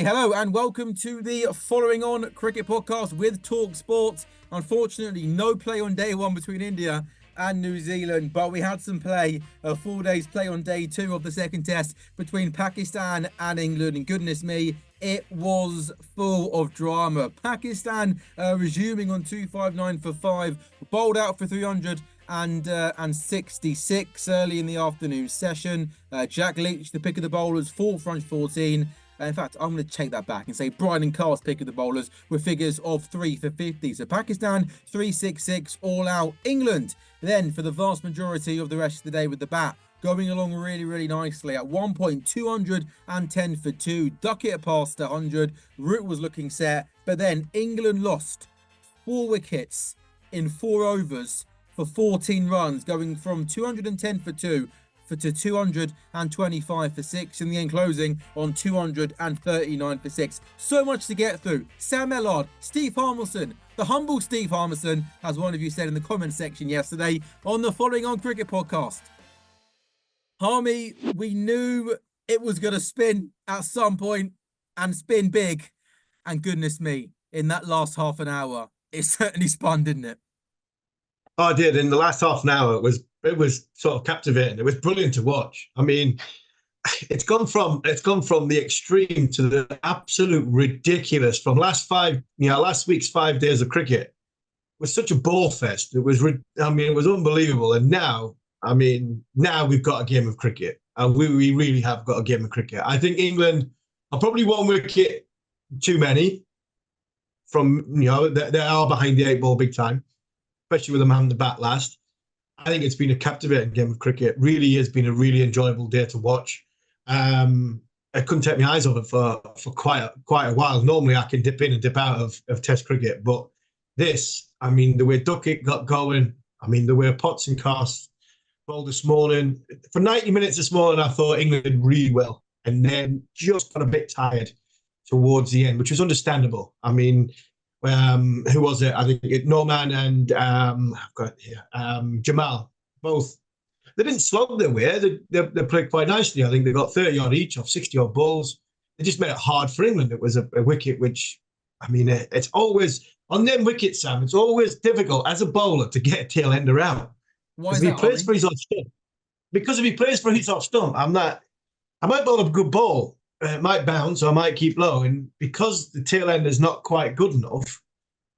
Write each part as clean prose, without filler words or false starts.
hello and welcome to the Following On Cricket Podcast with talkSPORT. Unfortunately, no play on day one between India and New Zealand, but we had some play, 4 days play on day two of the second test between Pakistan and England, and goodness me, it was full of drama. Pakistan resuming on 259 for 5, bowled out for 300 and 66 early in the afternoon session. Jack Leach, the pick of the bowlers, 4 for 14. In fact, I'm going to take that back and say Brian and Carl's pick of the bowlers with figures of 3 for 50. So Pakistan, 366 all out. England, then for the vast majority of the rest of the day with the bat, going along really nicely. At one point, 210 for 2. Duckett past 100. Root was looking set. But then England lost 4 wickets in 4 overs for 14 runs, going from 210 for 2 to 225 for 6, in the end closing on 239 for 6. So much to get through. Sam Ellard, Steve Harmison, the humble Steve Harmison, as one of you said in the comment section yesterday on the Following On Cricket Podcast. Harmy, we knew it was going to spin at some point and spin big. And goodness me, in that last half an hour, it certainly spun, didn't it? Oh, it did. In the last half an hour, it was sort of captivating. It was brilliant to watch. I mean, it's gone from the extreme to the absolute ridiculous. From last week's 5 days of cricket, it was such a ball fest. It was unbelievable. And now we've got a game of cricket, and we really have got a game of cricket. I think England are probably 1 wicket too many. They are behind the 8 ball big time, especially with them having the bat last. I think it's been a captivating game of cricket. Really has been a really enjoyable day to watch. I couldn't take my eyes off it for quite a while. Normally I can dip in and dip out of Test cricket, but this, the way Duckett got going, the way Potts and Carse bowled this morning. For 90 minutes this morning, I thought England did really well, and then just got a bit tired towards the end, which was understandable. Who was it? I think Norman and I've got it here. Jamal, both. They didn't slog their way. They played quite nicely. I think they got 30 odd each off 60 odd balls. They just made it hard for England. It was a wicket which, it's always on them wickets, Sam. It's always difficult as a bowler to get a tail ender out. Why is that? If he plays for his off stump. Because if he plays for his off stump, I might bowl a good ball. It might bounce, or I might keep low. And because the tail end is not quite good enough,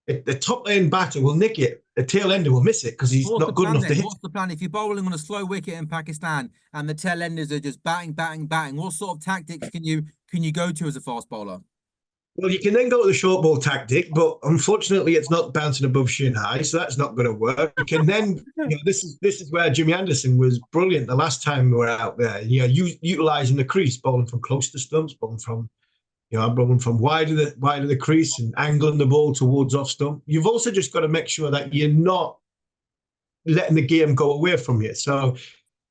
the top lane batter will nick it. The tail ender will miss it because he's not good enough to hit. What's the plan if you're bowling on a slow wicket in Pakistan and the tail enders are just batting? What sort of tactics can you go to as a fast bowler? Well, you can then go to the short ball tactic, but unfortunately, it's not bouncing above shin high, so that's not going to work. You can then, this is where Jimmy Anderson was brilliant the last time we were out there. Utilising the crease, bowling from close to stumps, bowling from wide of the crease and angling the ball towards off stump. You've also just got to make sure that you're not letting the game go away from you. So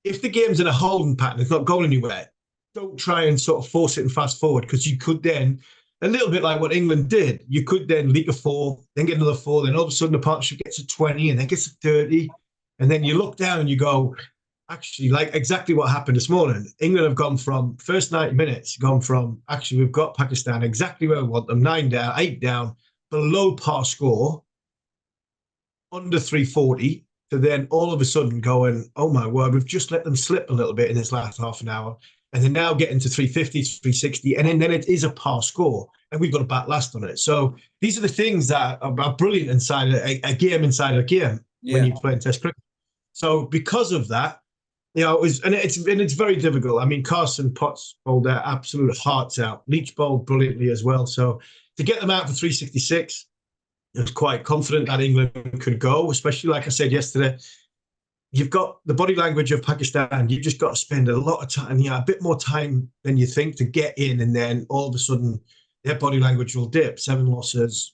if the game's in a holding pattern, it's not going anywhere, don't try and sort of force it and fast forward, because you could then, a little bit like what England did, you could then leak a 4, then get another 4, then all of a sudden the partnership gets to 20 and then gets to 30. And then you look down and you go, actually, like exactly what happened this morning. England have gone from first 90 minutes, we've got Pakistan exactly where we want them, 9 down, 8 down, below par score, under 340, to then all of a sudden going, oh my word, we've just let them slip a little bit in this last half an hour. And they're now getting to 350, 360, and then it is a par score, and we've got a bat last on it. So these are the things that are brilliant inside a game inside a game when you're playing Test cricket. So because of that, it's very difficult. Carson, Potts bowled their absolute hearts out. Leach bowled brilliantly as well. So to get them out for 366, I was quite confident that England could go, especially like I said yesterday. You've got the body language of Pakistan. You've just got to spend a lot of time, a bit more time than you think to get in, and then all of a sudden their body language will dip. 7 losses,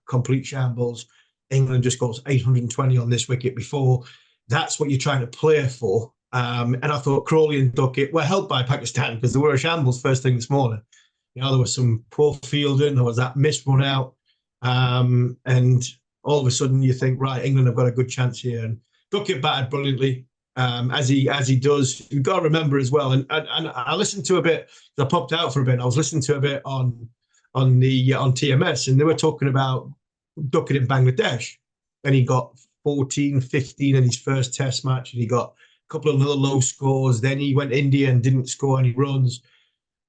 complete shambles. England just got 820 on this wicket before. That's what you're trying to play for. And I thought Crawley and Duckett were helped by Pakistan because they were a shambles first thing this morning. There was some poor fielding. There was that missed run out. And all of a sudden you think, right, England have got a good chance here. And Duckett batted brilliantly. as he does. You've got to remember as well. And I listened to a bit. I popped out for a bit. I was listening to a bit on TMS, and they were talking about Duckett in Bangladesh, and he got 14, 15 in his first Test match, and he got a couple of little low scores. Then he went India and didn't score any runs.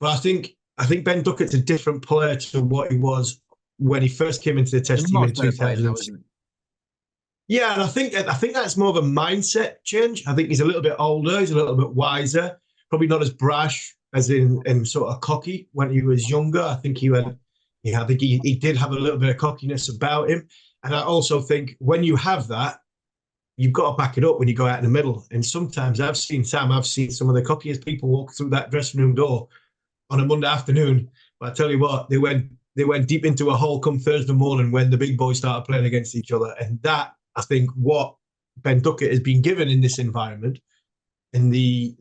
But I think Ben Duckett's a different player to what he was when he first came into the Test team in 2006. Yeah, and I think that's more of a mindset change. I think he's a little bit older, he's a little bit wiser, probably not as brash as in sort of cocky when he was younger. I think he did have a little bit of cockiness about him. And I also think when you have that, you've got to back it up when you go out in the middle. And sometimes I've seen some of the cockiest people walk through that dressing room door on a Monday afternoon. But I tell you what, they went deep into a hole come Thursday morning when the big boys started playing against each other. And that, I think, what Ben Duckett has been given in this environment, and the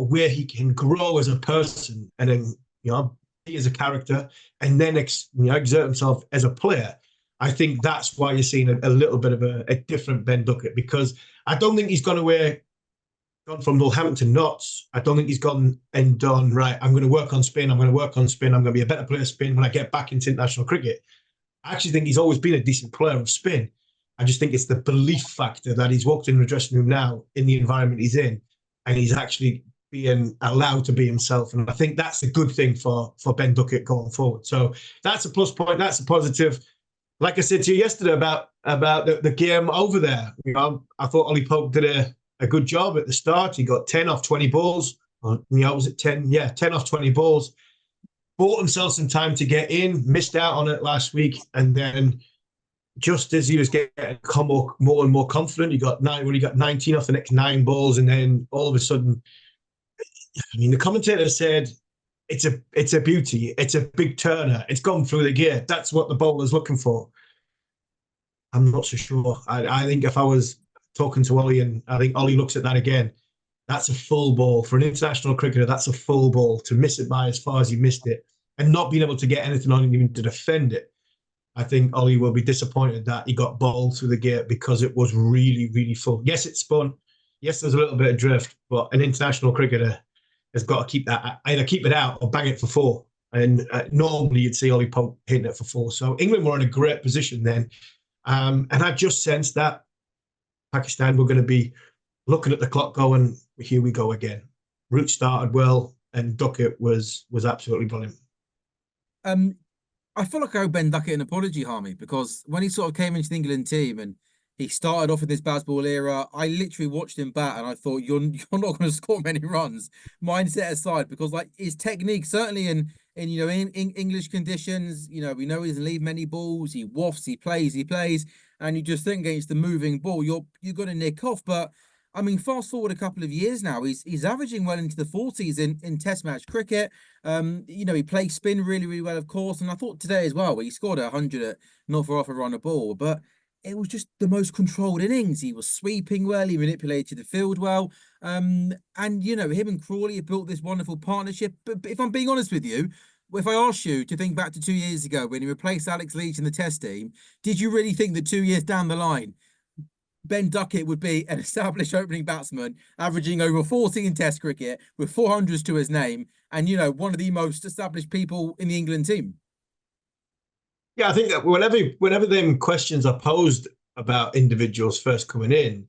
where he can grow as a person, and then be as a character, and then exert himself as a player. I think that's why you're seeing a little bit of a different Ben Duckett, because I don't think he's gone from Northampton to Notts. I don't think he's gone and done, right, I'm going to work on spin, I'm going to be a better player of spin when I get back into international cricket. I actually think he's always been a decent player of spin. I just think it's the belief factor that he's walked in the dressing room now in the environment he's in, and he's actually being allowed to be himself. And I think that's a good thing for Ben Duckett going forward. So that's a plus point. That's a positive. Like I said to you yesterday about the game over there, I thought Ollie Pope did a good job at the start. He got 10 off 20 balls. Was it 10? Yeah, 10 off 20 balls. Bought himself some time to get in, missed out on it last week, and then just as he was getting more and more confident, he got 19 off the next 9 balls, and then all of a sudden, the commentator said, it's a beauty, it's a big turner, it's gone through the gear. That's what the bowler's looking for. I'm not so sure. I think if I was talking to Ollie, and I think Ollie looks at that again, that's a full ball. For an international cricketer, that's a full ball. To miss it by as far as he missed it and not being able to get anything on him even to defend it, I think Ollie will be disappointed that he got bowled through the gate, because it was really, really full. Yes, it spun. Yes, there's a little bit of drift, but an international cricketer has got to keep that, either keep it out or bang it for 4. And normally you'd see Ollie Pope hitting it for 4. So England were in a great position then. And I just sensed that Pakistan were going to be looking at the clock going, here we go again. Root started well, and Duckett was absolutely brilliant. I feel like I owe Ben Duckett an apology, Harmy, because when he sort of came into the England team and he started off in this bazball era, I literally watched him bat and I thought, you're not going to score many runs, mindset aside, because like his technique, certainly in English conditions, we know he doesn't leave many balls, he wafts, he plays, and you just think against the moving ball, you're going to nick off. But I mean, fast forward a couple of years now, he's averaging well into the 40s in Test match cricket. He plays spin really, really well, of course. And I thought today as well, where he scored 100 at not for off a run a ball, but it was just the most controlled innings. He was sweeping well, he manipulated the field well. Him and Crawley have built this wonderful partnership. But if I'm being honest with you, if I asked you to think back to 2 years ago when he replaced Alex Leach in the Test team, did you really think that 2 years down the line, Ben Duckett would be an established opening batsman, averaging over 40 in Test cricket with 400s to his name, and one of the most established people in the England team? Yeah, I think that whenever them questions are posed about individuals first coming in,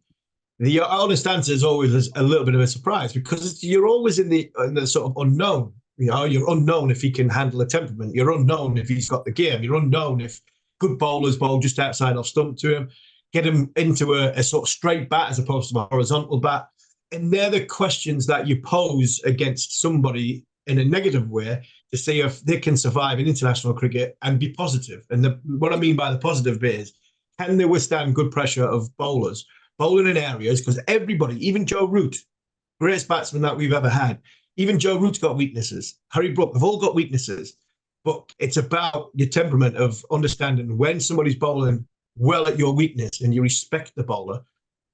the honest answer is always a little bit of a surprise, because you're always in the sort of unknown. You're unknown if he can handle a temperament. You're unknown if he's got the game. You're unknown if good bowlers bowl just outside off stump to him, get him into a sort of straight bat as opposed to a horizontal bat. And they're the questions that you pose against somebody in a negative way to see if they can survive in international cricket and be positive. And what I mean by the positive bit is, can they withstand good pressure of bowlers bowling in areas? Because everybody, even Joe Root, greatest batsman that we've ever had, even Joe Root's got weaknesses. Harry Brook, they've all got weaknesses. But it's about your temperament of understanding when somebody's bowling well at your weakness and you respect the bowler,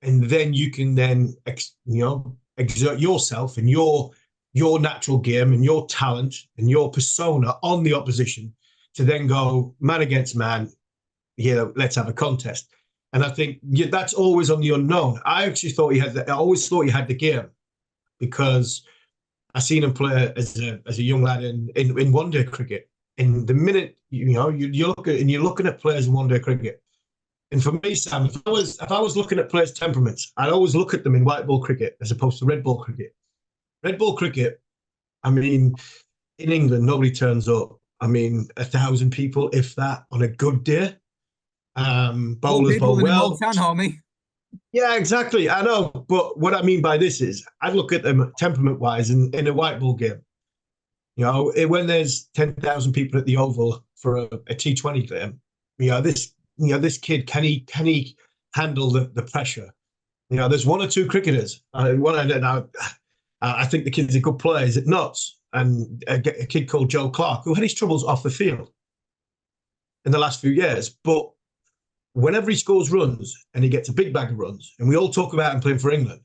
and then you can then exert yourself and your natural game and your talent and your persona on the opposition to then go man against man, let's have a contest. And I think that's always on the unknown. I actually thought I always thought he had the game because I seen him play as a young lad in one day cricket. And the minute you look at and you're looking at players in one day cricket, and for me, Sam, if I was looking at players' temperaments, I'd always look at them in white ball cricket as opposed to red ball cricket. Red ball cricket, I mean, in England, nobody turns up. I mean, 1,000 people, if that, on a good day. Bowlers bowl well. Multan, Harmy. Yeah, exactly. I know. But what I mean by this is I look at them temperament-wise in a white ball game. When there's 10,000 people at the Oval for a T20 game, this kid, can he handle the pressure? There's one or two cricketers. I think the kid's a good player. Is it nuts? And a kid called Joe Clark, who had his troubles off the field in the last few years. But whenever he scores runs and he gets a big bag of runs, and we all talk about him playing for England,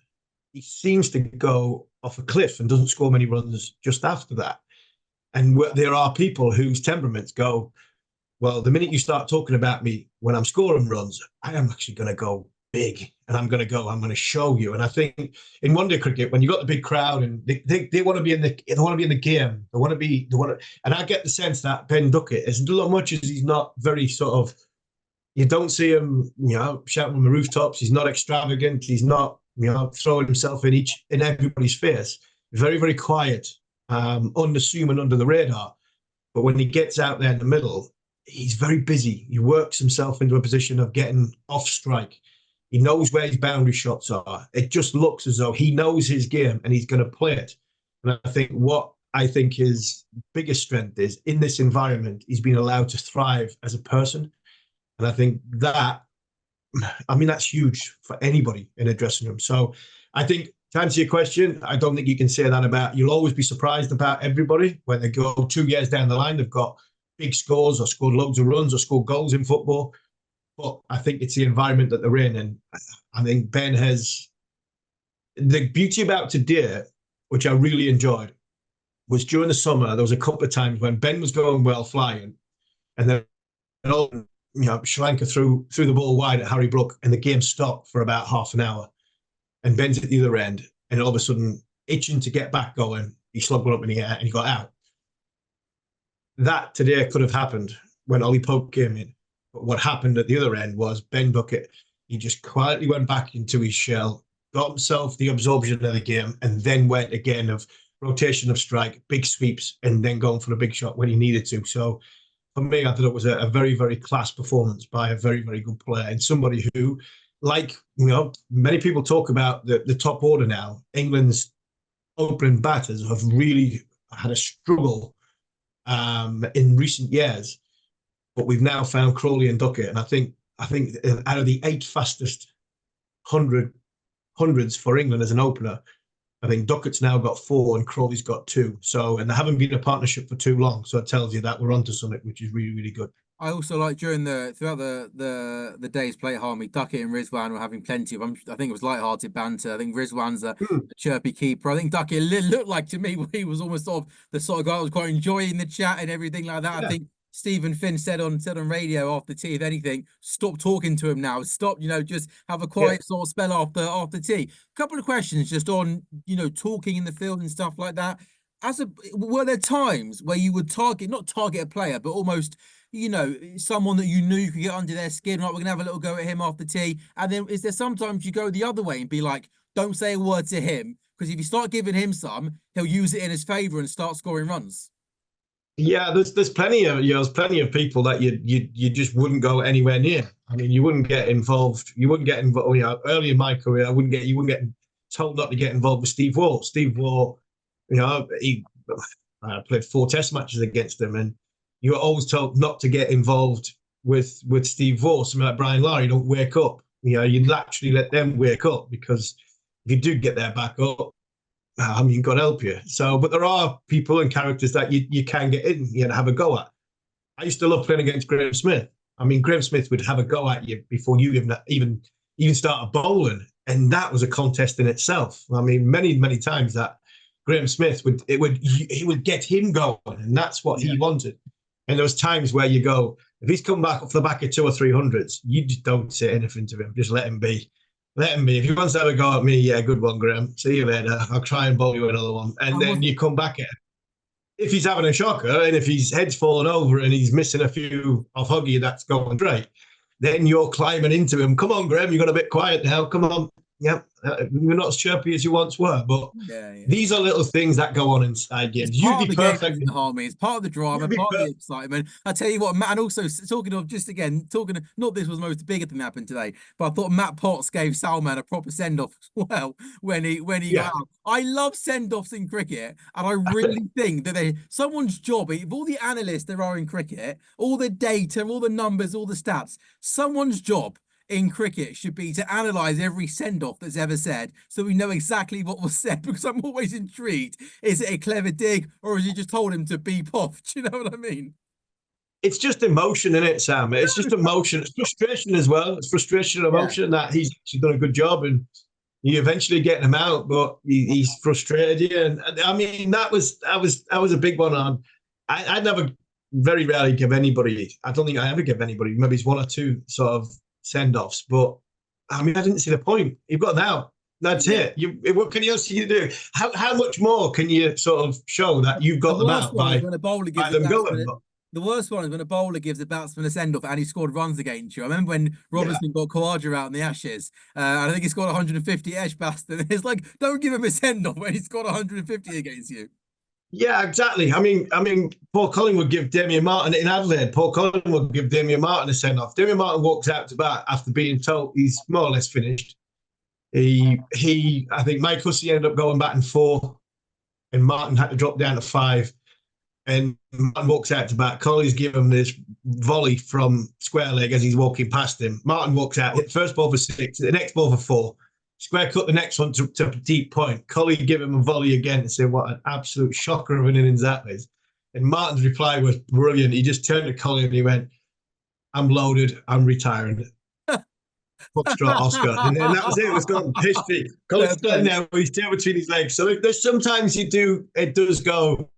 he seems to go off a cliff and doesn't score many runs just after that. And there are people whose temperaments go, well, the minute you start talking about me when I'm scoring runs, I am actually going to go big, and I'm going to show you. And I think in one day cricket, when you got the big crowd and they want to be in the game, and I get the sense that Ben Duckett, as much as he's not very sort of, you don't see him, shouting from the rooftops. He's not extravagant. He's not, throwing himself in everybody's face. Very, very quiet, unassuming under the radar. But when he gets out there in the middle, he's very busy. He works himself into a position of getting off strike. He knows where his boundary shots are. It just looks as though he knows his game and he's going to play it. And I think his biggest strength is in this environment, he's been allowed to thrive as a person. And I think that's huge for anybody in a dressing room. So I think, to answer your question, I don't think you can say that about, you'll always be surprised about everybody when they go 2 years down the line, they've got big scores or scored loads of runs or scored goals in football. But I think it's the environment that they're in. And I think Ben has, the beauty about today, which I really enjoyed, was during the summer, there was a couple of times when Ben was going well flying, and then Sri Lanka threw the ball wide at Harry Brook, and the game stopped for about half an hour. And Ben's at the other end, and all of a sudden, itching to get back going, he slugged one up in the air and he got out. That today could have happened when Ollie Pope came in. But what happened at the other end was Ben Duckett, he just quietly went back into his shell, got himself the absorption of the game, and then went again of rotation of strike, big sweeps, and then going for a big shot when he needed to. So for me, I thought it was a very, very class performance by a very, very good player, and somebody who, many people talk about the top order now. England's opening batters have really had a struggle in recent years, but we've now found Crawley and Duckett, and I think out of the 8 fastest hundreds for England as an opener, I think Duckett's now got 4 and Crawley's got 2. So, and they haven't been a partnership for too long, so it tells you that we're onto something, which is really, really good. I also like throughout the day's play, Harmy, Duckett and Rizwan were having plenty of, I think it was light-hearted banter. I think Rizwan's a chirpy keeper. I think Duckett looked like, to me, he was almost sort of the sort of guy that was quite enjoying the chat and everything like that. Yeah. I think Stephen Finn said on radio after tea, if anything, stop talking to him now. Stop, just have a quiet sort of spell after tea. A couple of questions just on, talking in the field and stuff like that. Were there times where you would not target a player, but almost, someone that you knew you could get under their skin, like, we're gonna have a little go at him after tea? And then is there sometimes you go the other way and be like, don't say a word to him, because if you start giving him some, he'll use it in his favor and start scoring runs? Yeah, there's plenty of people that you just wouldn't go anywhere near. I mean, you wouldn't get involved. Early in my career, you wouldn't get told not to get involved with Steve Waugh. Steve Waugh, I played 4 Test matches against him, and you were always told not to get involved with Steve Waugh. Something like Brian Lara, don't wake up. You actually let them wake up, because if you do get their back up, God help you. So, but there are people and characters that you can get in and have a go at. I used to love playing against Graham Smith. I mean, Graham Smith would have a go at you before you even started bowling, and that was a contest in itself. I mean, many times that Graham Smith would get him going, and that's what he wanted. And there was times where you go, if he's come back off the back of 200 or 300s, you just don't say anything to him. Just let him be. Let him be. If he wants to have a go at me, yeah, good one, Graham. See you later. I'll try and bowl you another one. And then you come back at him. If he's having a shocker and if his head's fallen over and he's missing a few off Huggy, that's going great. Then you're climbing into him. Come on, Graham, you got a bit quiet now. Come on. Yeah, you're not as chirpy as you once were, but these are little things that go on inside games. You'd be perfect. It's part of the drama, part of the excitement. I tell you what, Matt, and also talking, not this was most bigger thing that happened today, but I thought Matt Potts gave Salman a proper send-off as well when he got out. I love send-offs in cricket, and I really think that someone's job, if all the analysts there are in cricket, all the data, all the numbers, all the stats, someone's job in cricket should be to analyze every send-off that's ever said so we know exactly what was said, because I'm always intrigued. Is it a clever dig, or has he just told him to beep off? Do you know what I mean? It's just emotion, isn't it, Sam? It's just emotion. It's frustration as well. It's frustration and emotion that he's actually done a good job and you eventually getting him out, but he's frustrated you. And I mean, that was a big one on. I never, very rarely give anybody, I don't think I ever give anybody, maybe it's one or two sort of send-offs, but I mean, I didn't see the point. You've got them out. That's it. What can else can you do? How much more can you sort of show that you've got them out by them going? The worst one is when a bowler gives a batsman a send-off and he scored runs against you. I remember when Robertson got Khawaja out in the Ashes, and I think he scored 150 Edgbaston. It's like, don't give him a send-off when he scored 150 against you. Yeah, exactly. I mean, Paul Collingwood would give Damien Martin in Adelaide. Paul Collingwood would give Damien Martin a send-off. Damien Martin walks out to bat after being told he's more or less finished. I think Mike Hussey ended up going batting 4, and Martin had to drop down to 5. And Martin walks out to bat. Colley's given him this volley from square leg as he's walking past him. Martin walks out, hit the first ball for 6, the next ball for 4. Square cut the next one to a deep point. Colley give him a volley again and said, what an absolute shocker of an innings that is. And Martin's reply was brilliant. He just turned to Colley and he went, I'm loaded, I'm retiring. Foxtrot Oscar. And that was it. It was gone. History. Colley's standing there with his tail between his legs. So there's sometimes it does go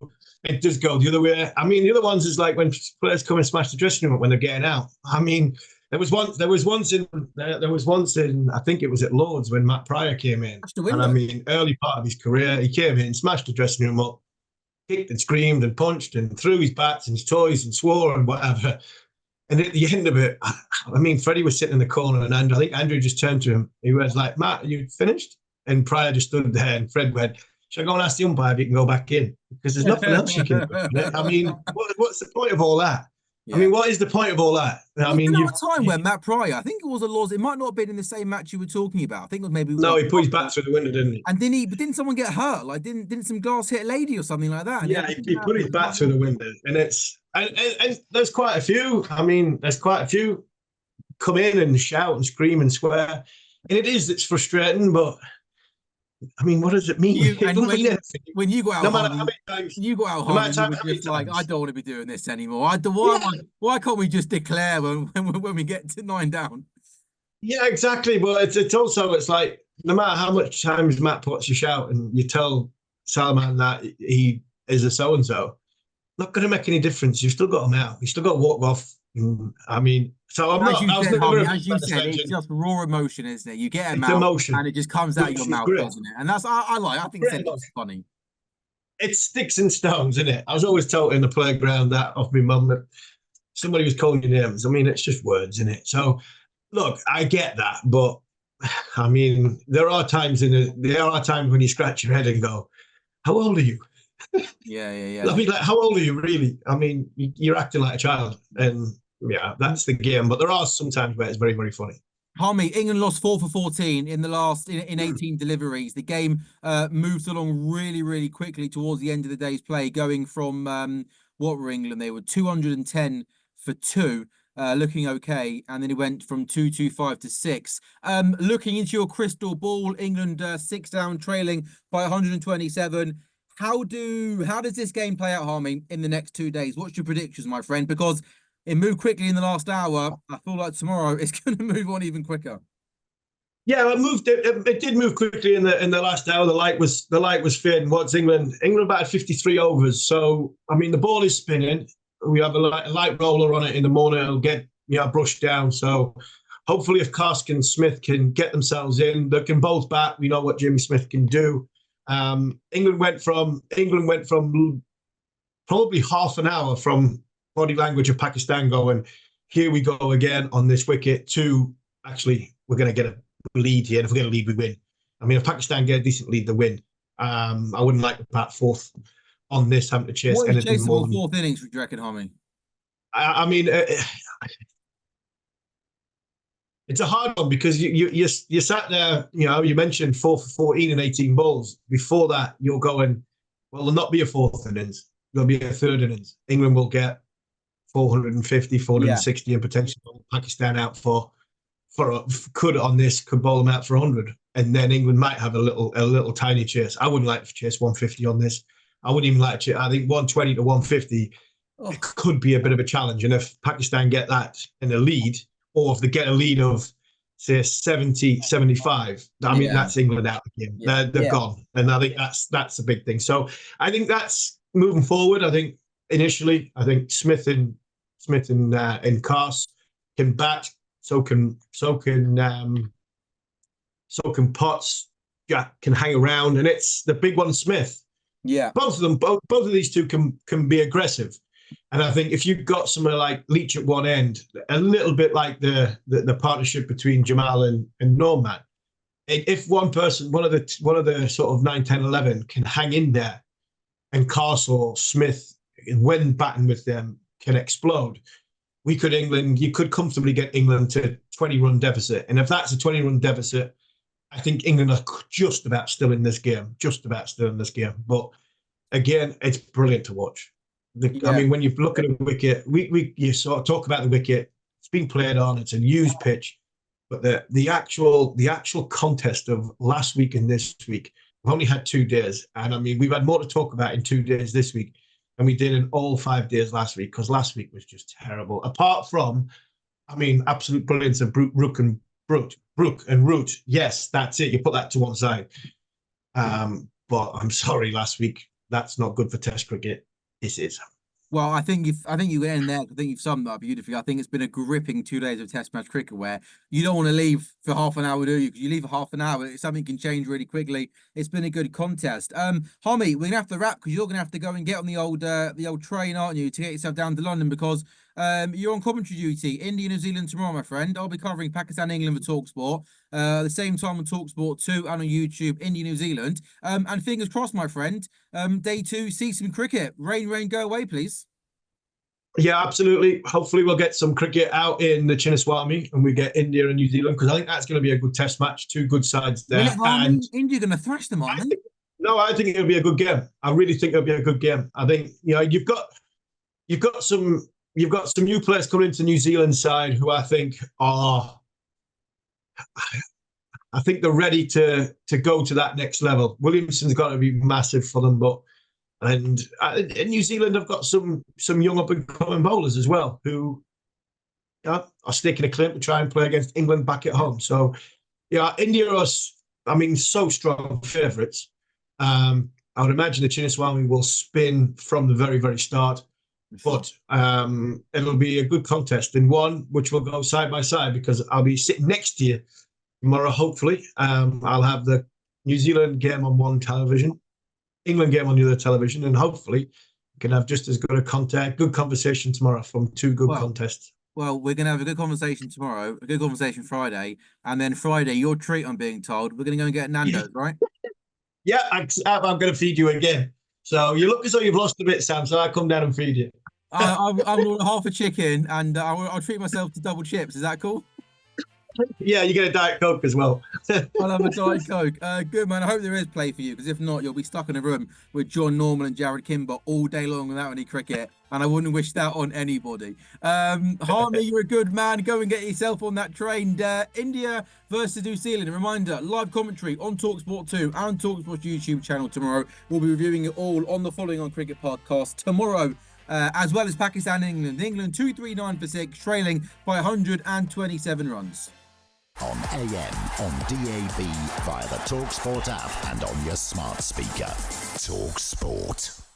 the other way. I mean, the other ones is like when players come and smash the dressing room when they're getting out. I mean, there was once in I think it was at Lords when Matt Pryor came in, and I mean early part of his career, he came in, smashed the dressing room up, kicked and screamed and punched and threw his bats and his toys and swore and whatever. And at the end of it, I mean, Freddie was sitting in the corner, and I think Andrew just turned to him. He was like, "Matt, are you finished?" And Pryor just stood there, and Fred went, "Should I go and ask the umpire if you can go back in? Because there's nothing else you can do." I mean, what's the point of all that? Yeah. I mean, what is the point of all that? I mean, there was a time when Matt Pryor, I think it was a Lords, it might not have been in the same match you were talking about. I think it was maybe. No, he put his bat through the window, didn't he? And didn't someone get hurt? Like, didn't some glass hit a lady or something like that? And yeah, he put his bat through the window, and and there's quite a few. I mean, there's quite a few come in and shout and scream and swear, and it's frustrating, but. I mean, what does it mean? When you go out, no matter how many times you go out, like, I don't want to be doing this anymore. Why can't we just declare when we get to 9 down? Yeah, exactly. But it's also like no matter how much times Matt puts you shout and you tell Salman that he is a so and so, not going to make any difference. You've still got him out. You still got to walk off. I mean, so I'm as you said, it's just raw emotion, isn't it? You get him out, emotion, and it just comes out of your mouth, doesn't it? And that's I think it's funny. It sticks and stones, isn't it? I was always told in the playground that off my mum that somebody was calling your names. I mean, it's just words, isn't it? So, look, I get that, but I mean, there are times when you scratch your head and go, "How old are you?" Yeah. I mean, like, how old are you really? I mean, you're acting like a child, and yeah, that's the game. But there are some times where it's very, very funny. Harmy, England lost 4 for 14 in the last in 18 deliveries. The game moved along really, really quickly towards the end of the day's play, going from what were England? They were 210 for 2. Looking okay, and then it went from 225 to 6. Looking into your crystal ball, England 6 down, trailing by 127. How does this game play out, Harmy, in the next 2 days? What's your predictions, my friend? Because it moved quickly in the last hour. I feel like tomorrow it's going to move on even quicker. Yeah, it did move quickly in the last hour. The light was fading. What's England? England batted 53 overs. So I mean, the ball is spinning. We have a light roller on it in the morning. It'll get brushed down. So hopefully, if Karsk and Smith can get themselves in, they can both bat. We know what Jimmy Smith can do. England went from probably half an hour from body language of Pakistan going, here we go again on this wicket, to actually we're going to get a lead here. And if we get a lead, we win. I mean, if Pakistan get a decent lead, they win. I wouldn't like to bat fourth on this, having to chase anything more. What fourth innings, would you reckon, Homie? I mean, it's a hard one because you sat there, you mentioned 4 for 14 and 18 balls. Before that, you're going, well, there'll not be a fourth innings. There'll be a third innings. England will get 450, 460 and potentially Pakistan out could bowl them out for 100. And then England might have a little tiny chase. I wouldn't like to chase 150 on this. I wouldn't even like to chase. I think 120 to 150 it could be a bit of a challenge. And if Pakistan get that in a lead, or if they get a lead of, say, 70, 75, I mean, that's England out again. Yeah. They're gone. And I think that's a big thing. So I think that's moving forward. I think initially, Smith and Karsk can bat. So can Potts. Can hang around. And it's the big one, Smith. Yeah. Both of these two can be aggressive. And I think if you've got somewhere like Leach at one end, a little bit like the partnership between Jamal and Norman, if one of the sort of 9, 10, 11 can hang in there, and Karsk or Smith, when batting with them, can explode, you could comfortably get England to 20-run deficit. And if that's a 20-run deficit, I think England are just about still in this game. But again, it's brilliant to watch. I mean, when you look at a wicket, you sort of talk about the wicket. It's been played on. It's a used pitch, but the actual contest of last week and this week, we've only had 2 days, and I mean, we've had more to talk about in 2 days this week than we did in all 5 days last week, because last week was just terrible. Apart from, I mean, absolute brilliance of Brook and Root. Yes, that's it. You put that to one side. But I'm sorry, last week, that's not good for Test cricket. This is. Well, I think you get in there. I think you've summed that up beautifully. I think it's been a gripping 2 days of Test match cricket where you don't want to leave for half an hour, do you? Because you leave for half an hour, something can change really quickly. It's been a good contest. Homie, we're gonna have to wrap because you're gonna have to go and get on the old train, aren't you, to get yourself down to London, because you're on commentary duty. India, New Zealand tomorrow, my friend. I'll be covering Pakistan, England for talkSPORT. The same time on talkSPORT 2 and on YouTube, India, New Zealand. And fingers crossed, my friend. Day 2, see some cricket. Rain, go away, please. Yeah, absolutely. Hopefully we'll get some cricket out in the Chinnaswamy and we get India and New Zealand, because I think that's going to be a good Test match. 2 good sides there. And India going to thrash them, aren't they? I think it'll be a good game. I really think it'll be a good game. I think you've got some new players coming into New Zealand side who I think they're ready to go to that next level. Williamson's got to be massive for them, and in New Zealand have got some young up and coming bowlers as well who are staking a claim to try and play against England back at home. So India are, so strong favourites. I would imagine the Chinnaswamy will spin from the very, very start. But it'll be a good contest, and one which will go side by side, because I'll be sitting next to you tomorrow, hopefully. I'll have the New Zealand game on one television, England game on the other television, and hopefully we can have just as good a good conversation tomorrow from 2 good contests. Well, we're going to have a good conversation tomorrow, a good conversation Friday, and then Friday, your treat, I'm being told, we're going to go and get Nando's, right? Yeah, I'm going to feed you again. So you look as though you've lost a bit, Sam, so I'll come down and feed you. I'm order half a chicken, and I'll treat myself to double chips. Is that cool? Yeah, you get a Diet Coke as well. I'll have a Diet Coke. Good, man. I hope there is play for you, because if not, you'll be stuck in a room with John Norman and Jared Kimber all day long without any cricket, and I wouldn't wish that on anybody. Harmy, you're a good man. Go and get yourself on that train. India versus New Zealand. A reminder, live commentary on talkSPORT 2 and talkSPORT's YouTube channel tomorrow. We'll be reviewing it all on the Following On Cricket podcast tomorrow. As well as Pakistan, England. England 239 for 6, trailing by 127 runs. On AM, on DAB, via the talkSPORT app and on your smart speaker. talkSPORT.